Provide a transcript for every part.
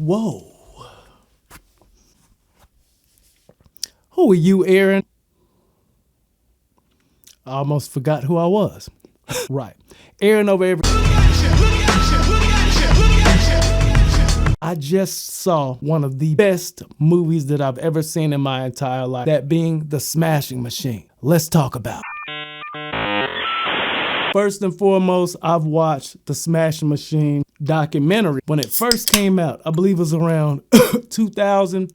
Whoa. Who are you, Aaron? I almost forgot who I was. Right. Aaron over every... I just saw one of the best movies that I've ever seen in my entire life. That being The Smashing Machine. Let's talk about it. First and foremost, I've watched The Smashing Machine documentary. When it first came out, I believe it was around 2000,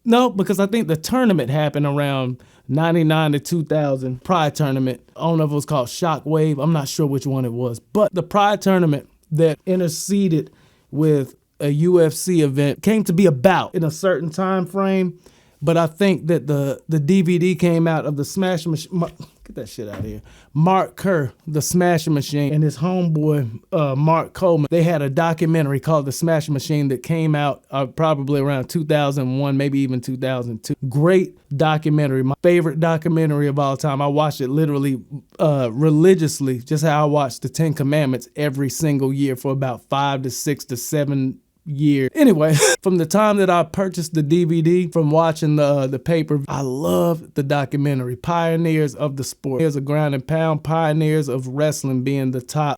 no, because I think the tournament happened around 99 to 2000, Pride tournament. I don't know if it was called Shockwave. I'm not sure which one it was. But the Pride tournament that interceded with a UFC event came to be about in a certain time frame. But I think that the DVD came out of The Smashing Machine. Get that shit out of here. Mark Kerr, The Smashing Machine, and his homeboy, Mark Coleman, they had a documentary called The Smashing Machine that came out probably around 2001, maybe even 2002. Great documentary. My favorite documentary of all time. I watched it literally religiously, just how I watched the 10 Commandments every single year for about 5 to 6 to 7 year. Anyway, from the time that I purchased the DVD, from watching the paper, I love the documentary. Pioneers of the sport. Pioneers of ground and pound, pioneers of wrestling being the top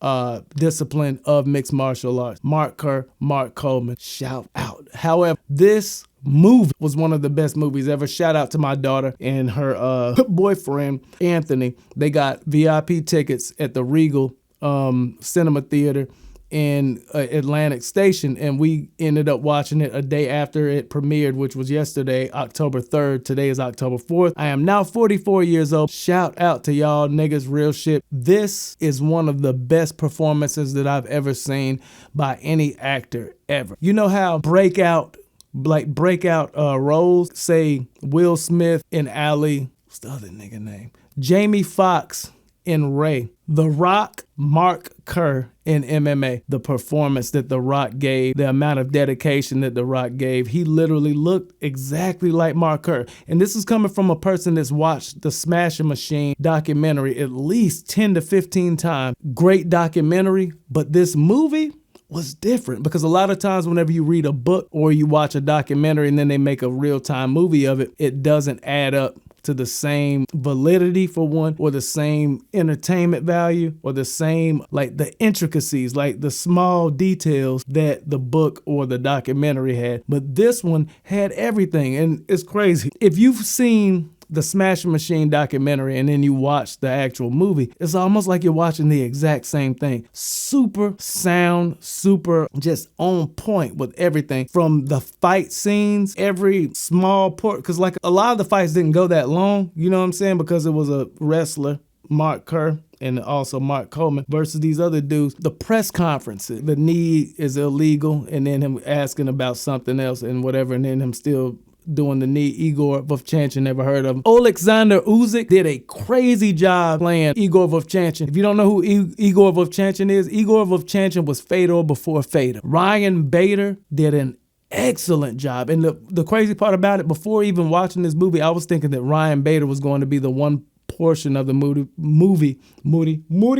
discipline of mixed martial arts. Mark Kerr, Mark Coleman, shout out. However, this movie was one of the best movies ever. Shout out to my daughter and her boyfriend, Anthony. They got VIP tickets at the Regal Cinema Theater in Atlantic Station, and we ended up watching it a day after it premiered, which was yesterday, October 3rd. Today is October 4th. I am now 44 years old. Shout out to y'all niggas, real shit. This is one of the best performances that I've ever seen by any actor ever. You know how breakout roles, say Will Smith in Ali, what's the other nigga name? Jamie Foxx in Ray. The Rock, Mark Kerr in MMA. The performance that The Rock gave, the amount of dedication that The Rock gave, he literally looked exactly like Mark Kerr. And this is coming from a person that's watched the Smashing Machine documentary at least 10 to 15 times. Great documentary, but this movie was different, because a lot of times whenever you read a book or you watch a documentary and then they make a real-time movie of it, it doesn't add up to the same validity, for one, or the same entertainment value, or the same, like, the intricacies, like the small details that the book or the documentary had. But this one had everything, and it's crazy. If you've seen the Smashing Machine documentary and then you watch the actual movie, it's almost like you're watching the exact same thing. Super sound, super just on point with everything, from the fight scenes, every small part, because like a lot of the fights didn't go that long, you know what I'm saying, because it was a wrestler, Mark Kerr, and also Mark Coleman, versus these other dudes. The press conferences, the knee is illegal, and then him asking about something else and whatever, and then him still doing the knee. Igor Vovchanchyn, never heard of him. Oleksandr Usyk did a crazy job playing Igor Vovchanchyn. If you don't know who Igor Vovchanchyn is, Igor Vovchanchyn was Fedor before Fedor. Ryan Bader did an excellent job. And the crazy part about it, before even watching this movie, I was thinking that Ryan Bader was going to be the one portion of the movie,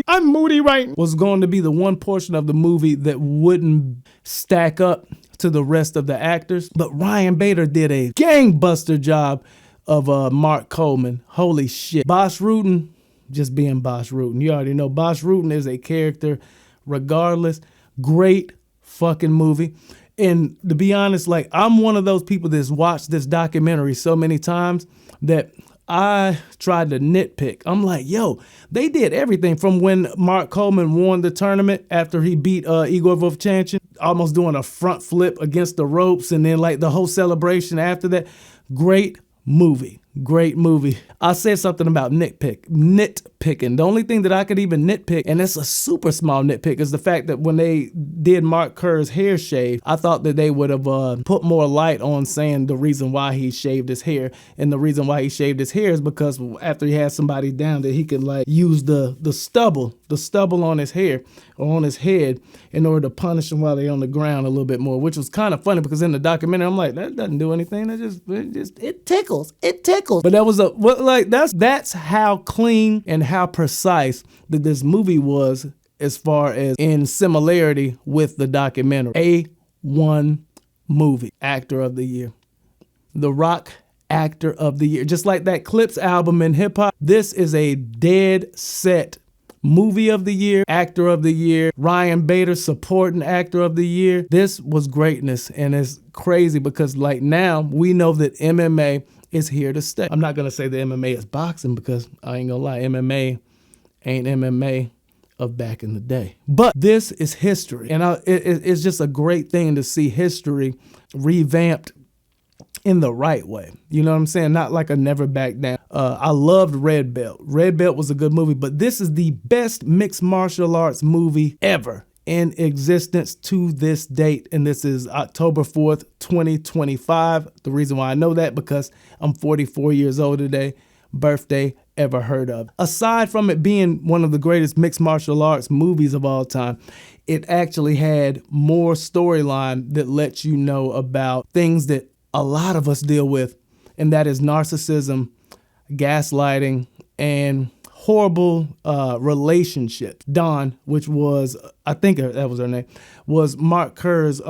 I'm moody right, was going to be the one portion of the movie that wouldn't stack up to the rest of the actors. But Ryan Bader did a gangbuster job of Mark Coleman. Holy shit. Boss Rutten, just being Boss Rutten. You already know Boss Rutten is a character regardless. Great fucking movie. And to be honest, like, I'm one of those people that's watched this documentary so many times that I tried to nitpick. I'm like, yo, they did everything from when Mark Coleman won the tournament after he beat Igor Vovchanchyn, almost doing a front flip against the ropes, and then like the whole celebration after that. Great movie. Great movie. I said something about nitpicking. The only thing that I could even nitpick, and it's a super small nitpick, is the fact that when they did Mark Kerr's hair shave, I thought that they would have put more light on saying the reason why he shaved his hair. And the reason why he shaved his hair is because after he had somebody down, that he could like use the stubble on his hair or on his head in order to punish them while they're on the ground a little bit more, which was kind of funny, because in the documentary, I'm like, that doesn't do anything. It tickles. But that was that's how clean and how precise that this movie was as far as in similarity with the documentary. A1 movie, actor of the year. The Rock, actor of the year. Just like that Clips album in hip hop, this is a dead set movie of the year, actor of the year, Ryan Bader, supporting actor of the year. This was greatness, and it's crazy because like now we know that MMA is here to stay. I'm not gonna say that MMA is boxing because I ain't gonna lie, MMA ain't MMA of back in the day. But this is history, and it's just a great thing to see history revamped in the right way. You know what I'm saying? Not like a Never Back Down. I loved Red Belt. Red Belt was a good movie, but this is the best mixed martial arts movie ever in existence to this date. And this is October 4th, 2025. The reason why I know that because I'm 44 years old today. Birthday ever heard of. Aside from it being one of the greatest mixed martial arts movies of all time, it actually had more storyline that lets you know about things that a lot of us deal with, and that is narcissism, gaslighting, and horrible relationships. Dawn, which was, I think that was her name, was Mark Kerr's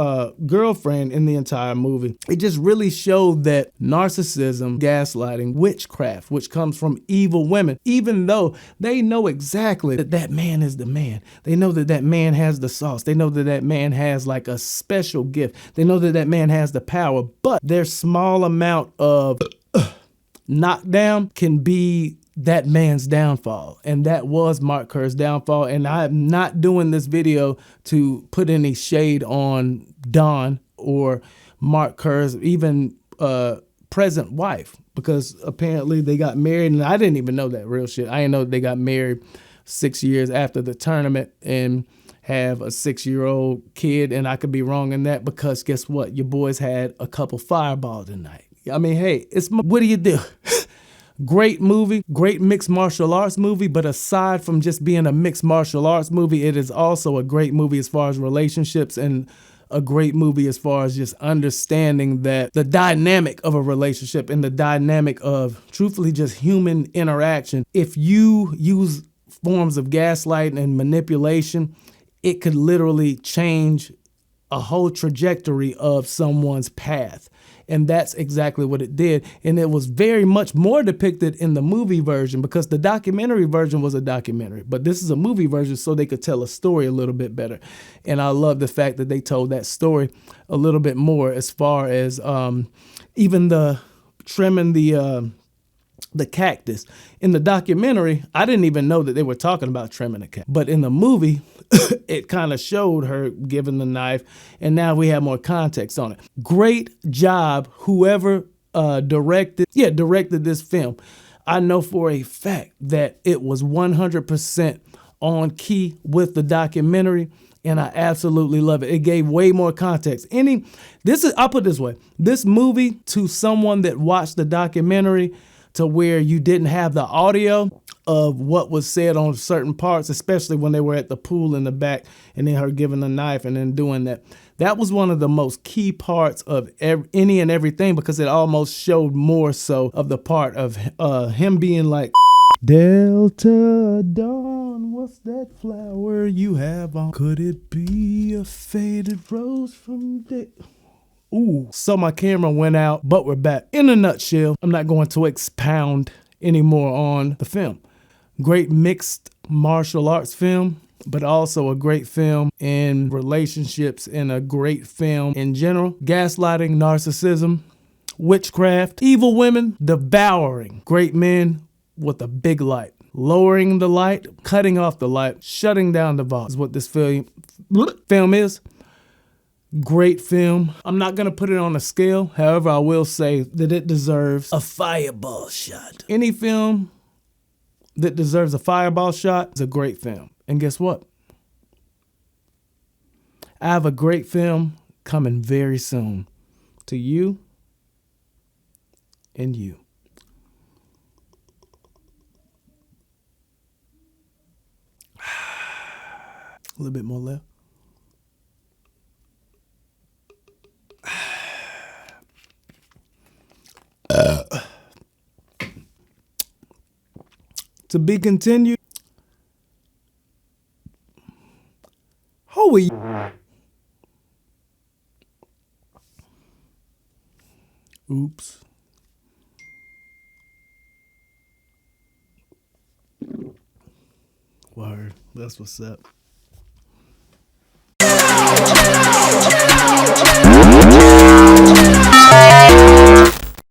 girlfriend in the entire movie. It just really showed that narcissism, gaslighting, witchcraft, which comes from evil women, even though they know exactly that that man is the man. They know that that man has the sauce. They know that that man has like a special gift. They know that that man has the power, but their small amount of knockdown can be that man's downfall. And that was Mark Kerr's downfall. And I'm not doing this video to put any shade on Dawn or Mark Kerr's even present wife, because apparently they got married, and I didn't even know that, real shit. I didn't know they got married 6 years after the tournament and have a 6-year-old kid. And I could be wrong in that because guess what? Your boys had a couple fireballs tonight. I mean, hey, what do you do? Great movie, great mixed martial arts movie, but aside from just being a mixed martial arts movie, it is also a great movie as far as relationships and a great movie as far as just understanding that the dynamic of a relationship and the dynamic of, truthfully, just human interaction. If you use forms of gaslighting and manipulation, it could literally change a whole trajectory of someone's path. And that's exactly what it did. And it was very much more depicted in the movie version because the documentary version was a documentary. But this is a movie version so they could tell a story a little bit better. And I love the fact that they told that story a little bit more as far as even the trimming the cactus. In the documentary, I didn't even know that they were talking about trimming the cactus. But in the movie, it kind of showed her giving the knife, and now we have more context on it. Great job, whoever directed this film. I know for a fact that it was 100% on key with the documentary, and I absolutely love it. It gave way more context. I'll put it this way. This movie, to someone that watched the documentary, to where you didn't have the audio of what was said on certain parts, especially when they were at the pool in the back and then her giving the knife and then doing that. That was one of the most key parts of any and everything because it almost showed more so of the part of him being like, Delta Dawn, what's that flower you have on? Could it be a faded rose from day? Ooh, so my camera went out, but we're back. In a nutshell, I'm not going to expound anymore on the film. Great mixed martial arts film, but also a great film in relationships and a great film in general. Gaslighting, narcissism, witchcraft, evil women, devouring great men with a big light. Lowering the light, cutting off the light, shutting down the volume is what this film is. Great film. I'm not going to put it on a scale. However, I will say that it deserves a fireball shot. Any film that deserves a fireball shot is a great film. And guess what? I have a great film coming very soon to you and you. A little bit more left. To be continued. How are you? Oops. Word. That's what's up.